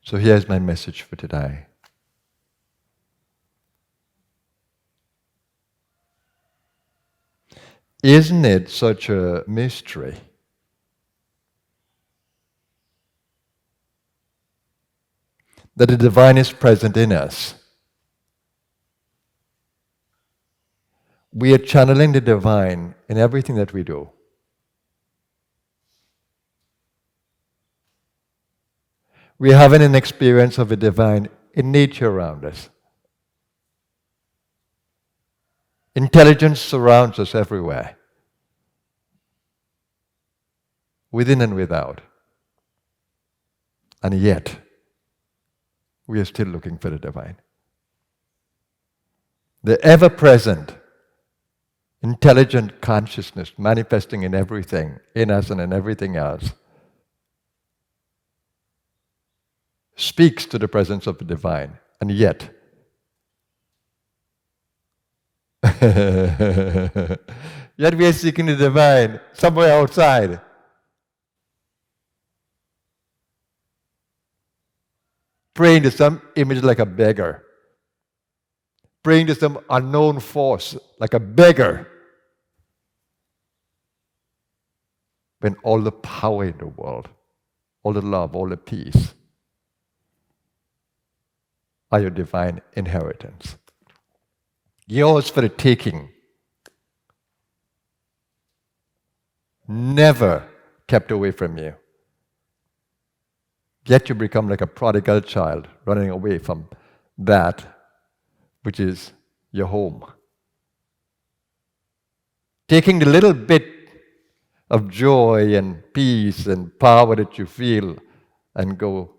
So here's my message for today. Isn't it such a mystery that the divine is present in us? We are channeling the divine in everything that we do. We are having an experience of the divine in nature around us. Intelligence surrounds us everywhere, within and without. And yet, we are still looking for the divine. The ever-present, intelligent consciousness manifesting in everything, in us and in everything else, speaks to the presence of the divine. And yet, yet we are seeking the divine somewhere outside. Praying to some image like a beggar. Praying to some unknown force like a beggar. When all the power in the world, all the love, all the peace are your divine inheritance. Yours for the taking. Never kept away from you. Yet you become like a prodigal child running away from that which is your home. Taking the little bit of joy and peace and power that you feel and go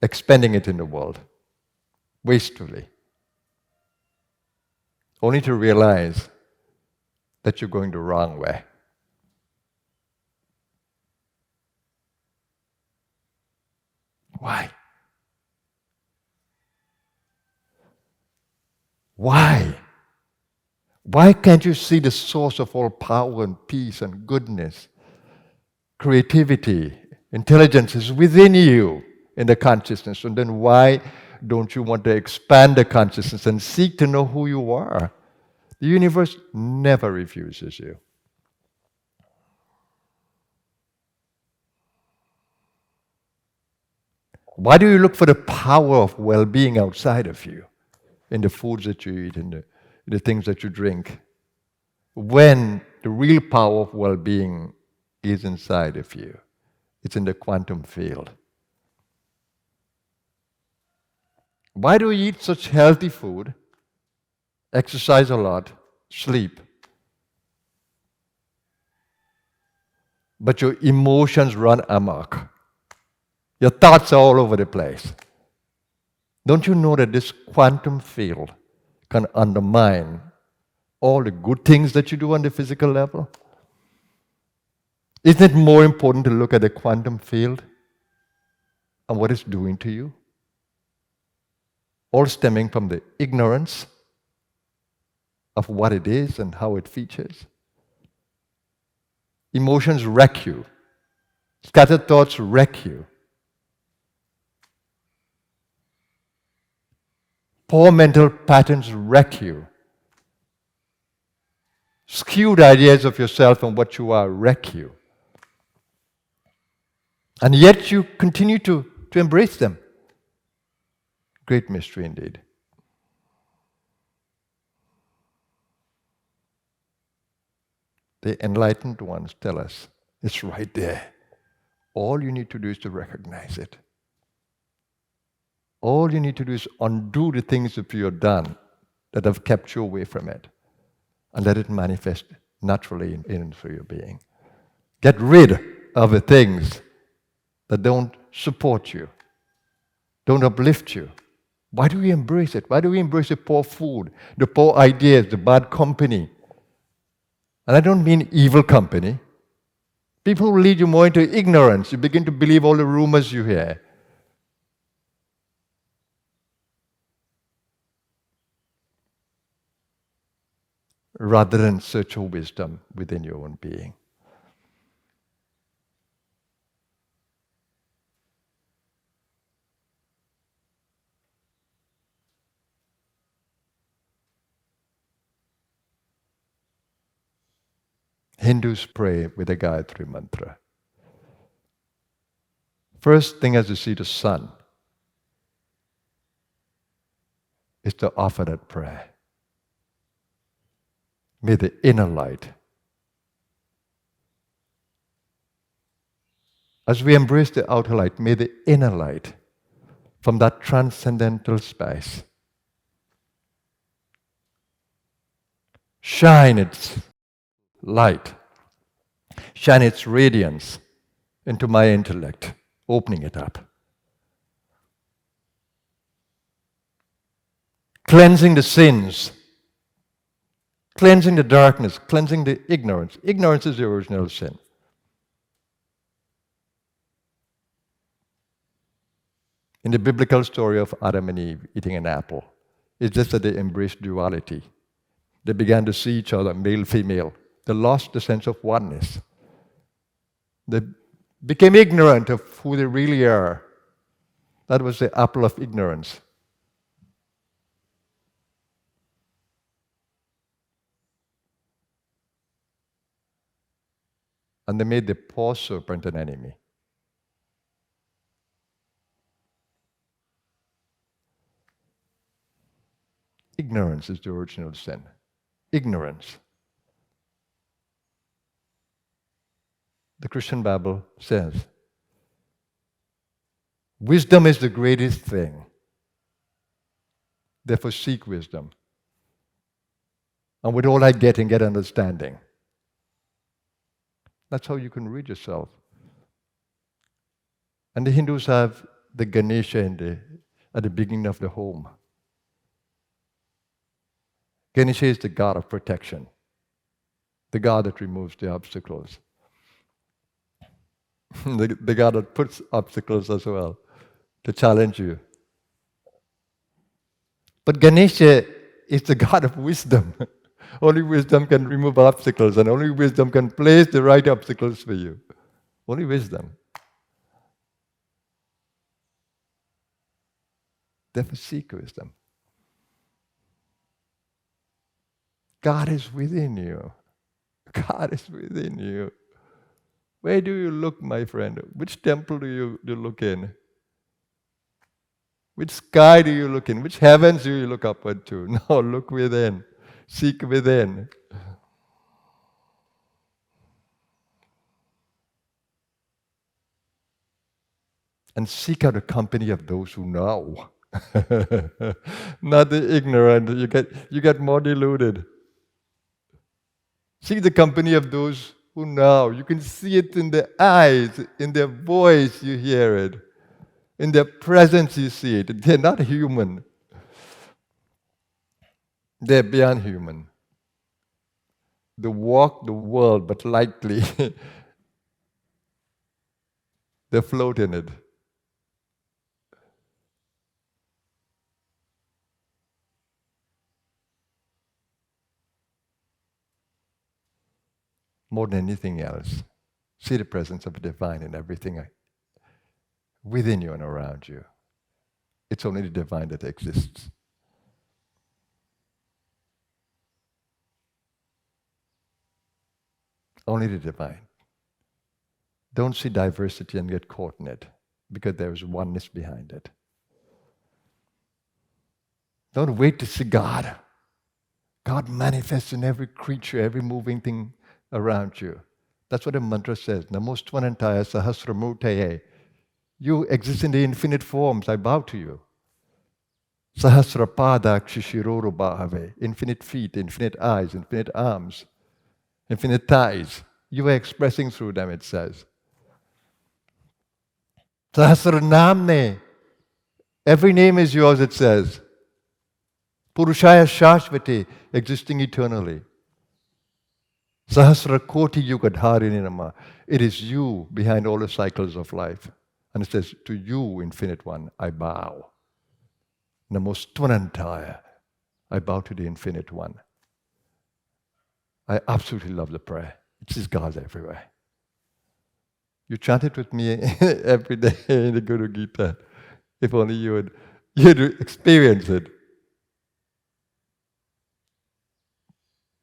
expending it in the world wastefully, only to realize that you're going the wrong way. Why? Why? Why can't you see the source of all power and peace and goodness, creativity, intelligence is within you in the consciousness? And then why don't you want to expand the consciousness and seek to know who you are? The universe never refuses you. Why do you look for the power of well-being outside of you, in the foods that you eat, in the things that you drink, when the real power of well-being is inside of you? It's in the quantum field. Why do you eat such healthy food, exercise a lot, sleep, but your emotions run amok? Your thoughts are all over the place. Don't you know that this quantum field can undermine all the good things that you do on the physical level? Isn't it more important to look at the quantum field and what it's doing to you? All stemming from the ignorance of what it is and how it features. Emotions wreck you. Scattered thoughts wreck you. Poor mental patterns wreck you. Skewed ideas of yourself and what you are wreck you. And yet you continue to embrace them. Great mystery indeed. The enlightened ones tell us it's right there. All you need to do is to recognize it. All you need to do is undo the things that you have done that have kept you away from it and let it manifest naturally in and through your being. Get rid of the things that don't support you, don't uplift you. Why do we embrace it? Why do we embrace the poor food, the poor ideas, the bad company? And I don't mean evil company. People will lead you more into ignorance. You begin to believe all the rumors you hear. Rather than search for wisdom within your own being. Hindus pray with the Gayatri mantra. First thing as you see the sun is to offer that prayer. May the inner light, as we embrace the outer light, may the inner light from that transcendental space shine its light, shine its radiance into my intellect, opening it up. Cleansing the sins, cleansing the darkness, cleansing the ignorance. Ignorance is the original sin. In the biblical story of Adam and Eve eating an apple, it's just that they embraced duality. They began to see each other, male, female. They lost the sense of oneness. They became ignorant of who they really are. That was the apple of ignorance. And they made the poor serpent an enemy. Ignorance is the original sin. Ignorance. The Christian Bible says, wisdom is the greatest thing. Therefore seek wisdom. And with all that getting, get understanding. That's how you can read yourself. And the Hindus have the Ganesha at the beginning of the home. Ganesha is the god of protection, the god that removes the obstacles, the god that puts obstacles as well to challenge you. But Ganesha is the god of wisdom. Only wisdom can remove obstacles, and only wisdom can place the right obstacles for you. Only wisdom. Therefore seek wisdom. God is within you. God is within you. Where do you look, my friend? Which temple do you look in? Which sky do you look in? Which heavens do you look upward to? No, look within. Seek within. And seek out the company of those who know. Not the ignorant. You get more deluded. Seek the company of those who know. You can see it in their eyes, in their voice you hear it. In their presence you see it. They're not human. They're beyond human. They walk the world, but lightly. They float in it. More than anything else, see the presence of the divine in everything within you and around you. It's only the divine that exists. Only the divine. Don't see diversity and get caught in it, because there is oneness behind it. Don't wait to see God. God manifests in every creature, every moving thing around you. That's what the mantra says. Namostvanantaya sahasramurtaye. You exist in the infinite forms. I bow to you. Sahasrapada kshishiroro bhave. Infinite feet, infinite eyes, infinite arms, infinite thighs. You are expressing through them, it says. Sahasranamne. Every name is yours, it says. Purushaya Shashvati, existing eternally. Sahasra Koti Yugadharini Nama. It is you behind all the cycles of life. And it says, to you, Infinite One, I bow. Namostvanantaya. I bow to the Infinite One. I absolutely love the prayer. It is God everywhere. You chant it with me every day in the Guru Gita. If only you'd experience it.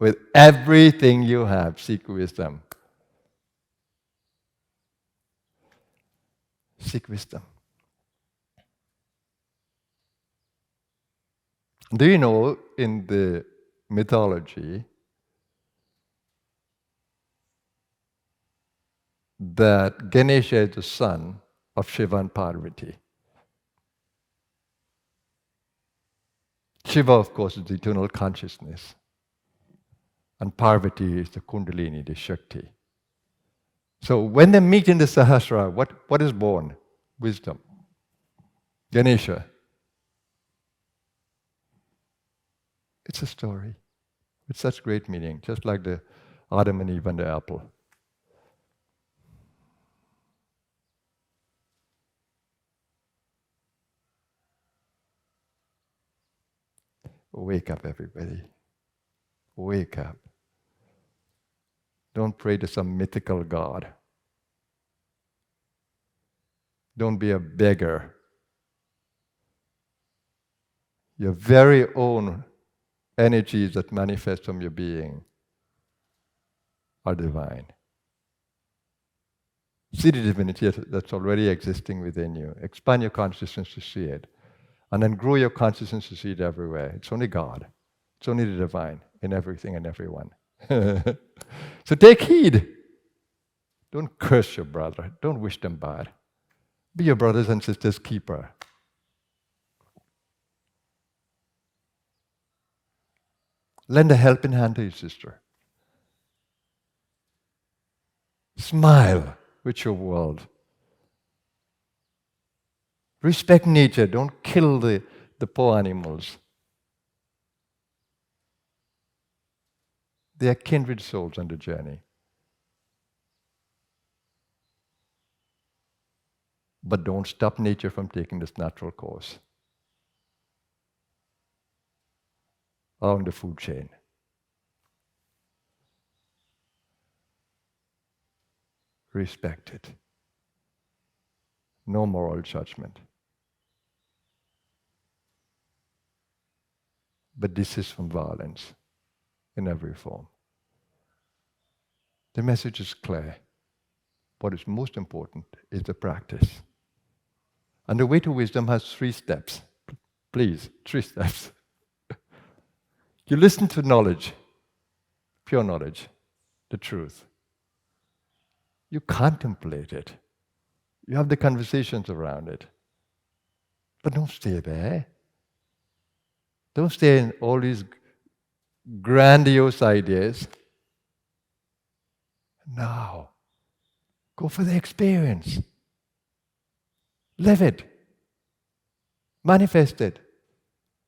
With everything you have, seek wisdom. Seek wisdom. Do you know in the mythology that Ganesha is the son of Shiva and Parvati? Shiva, of course, is the eternal consciousness. And Parvati is the Kundalini, the Shakti. So when they meet in the Sahasrara, what is born? Wisdom. Ganesha. It's a story with such great meaning, just like the Adam and Eve and the apple. Wake up, everybody. Wake up. Don't pray to some mythical god. Don't be a beggar. Your very own energies that manifest from your being are divine. See the divinity that's already existing within you. Expand your consciousness to see it. And then grow your consciousness to see it everywhere. It's only God. It's only the divine in everything and everyone. So take heed. Don't curse your brother. Don't wish them bad. Be your brothers and sisters' keeper. Lend a helping hand to your sister. Smile with your world. Respect nature. Don't kill the poor animals. They are kindred souls on the journey. But don't stop nature from taking this natural course along the food chain. Respect it. No moral judgment. But desist from violence in every form. The message is clear. What is most important is the practice. And the way to wisdom has 3 steps. Please, 3 steps. You listen to knowledge, pure knowledge, the truth. You contemplate it. You have the conversations around it. But don't stay there. Don't stay in all these grandiose ideas. Now, go for the experience. Live it. Manifest it.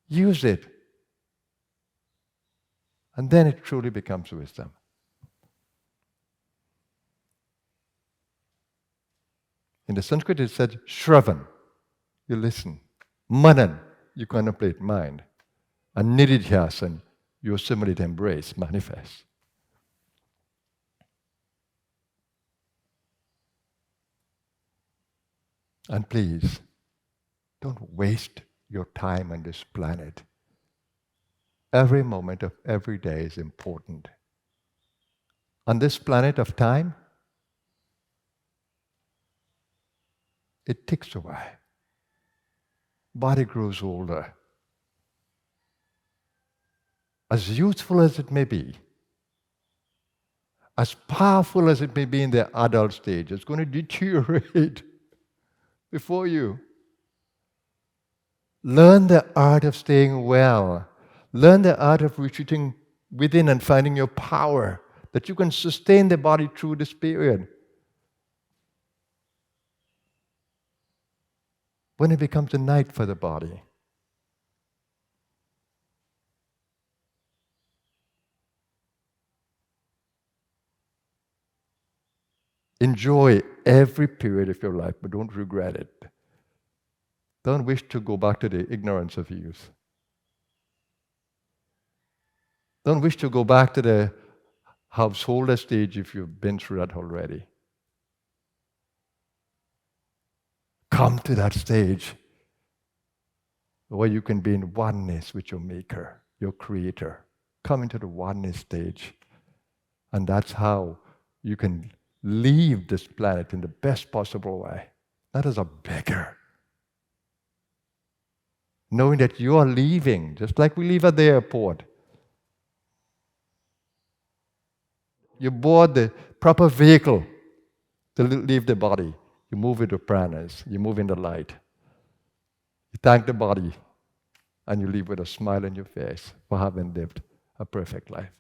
Use it. And then it truly becomes wisdom. In the Sanskrit it said, Shravan, you listen. Manan, you contemplate mind. And Nididhyasan, you assimilate, embrace, manifest. And please, don't waste your time on this planet. Every moment of every day is important. On this planet of time, it ticks away. Body grows older. As youthful as it may be, as powerful as it may be in the adult stage, it's going to deteriorate before you. Learn the art of staying well. Learn the art of retreating within and finding your power, that you can sustain the body through this period. When it becomes a night for the body, enjoy every period of your life, but don't regret it. Don't wish to go back to the ignorance of youth. Don't wish to go back to the householder stage if you've been through that already. Come to that stage where you can be in oneness with your Maker, your Creator. Come into the oneness stage. And that's how you can leave this planet in the best possible way. Not as a beggar. Knowing that you are leaving, just like we leave at the airport. You board the proper vehicle to leave the body. You move into pranas. You move in the light. You thank the body. And you leave with a smile on your face for having lived a perfect life.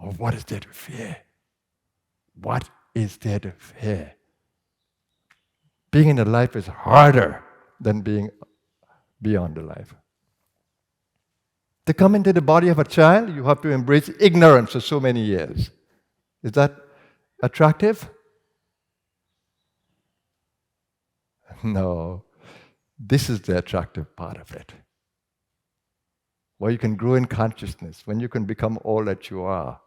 Oh, what is there to fear? What is there to fear? Being in the life is harder than being beyond the life. To come into the body of a child, you have to embrace ignorance for so many years. Is that attractive? No. This is the attractive part of it. Where you can grow in consciousness, when you can become all that you are.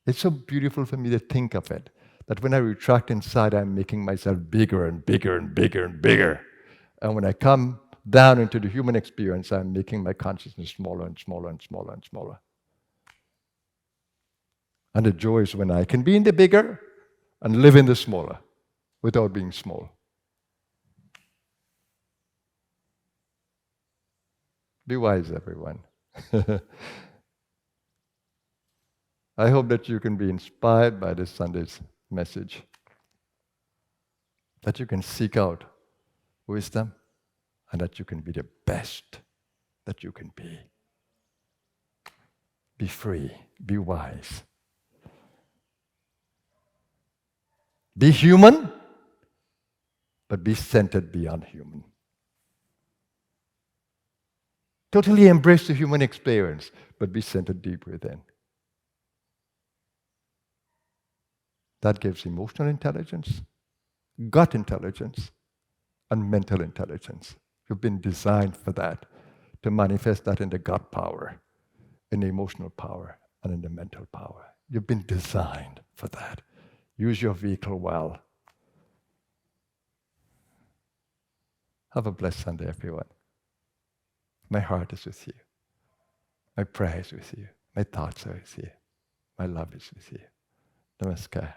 It's so beautiful for me to think of it, that when I retract inside, I'm making myself bigger and bigger and bigger and bigger. And when I come down into the human experience, I'm making my consciousness smaller and smaller and smaller and smaller. And the joy is when I can be in the bigger and live in the smaller without being small. Be wise, everyone. I hope that you can be inspired by this Sunday's message, that you can seek out wisdom, and that you can be the best that you can be. Be free, be wise. Be human, but be centered beyond human. Totally embrace the human experience, but be centered deep within. That gives emotional intelligence, gut intelligence, and mental intelligence. You've been designed for that, to manifest that in the gut power, in the emotional power, and in the mental power. You've been designed for that. Use your vehicle well. Have a blessed Sunday, everyone. My heart is with you. My prayer is with you. My thoughts are with you. My love is with you. Namaskar.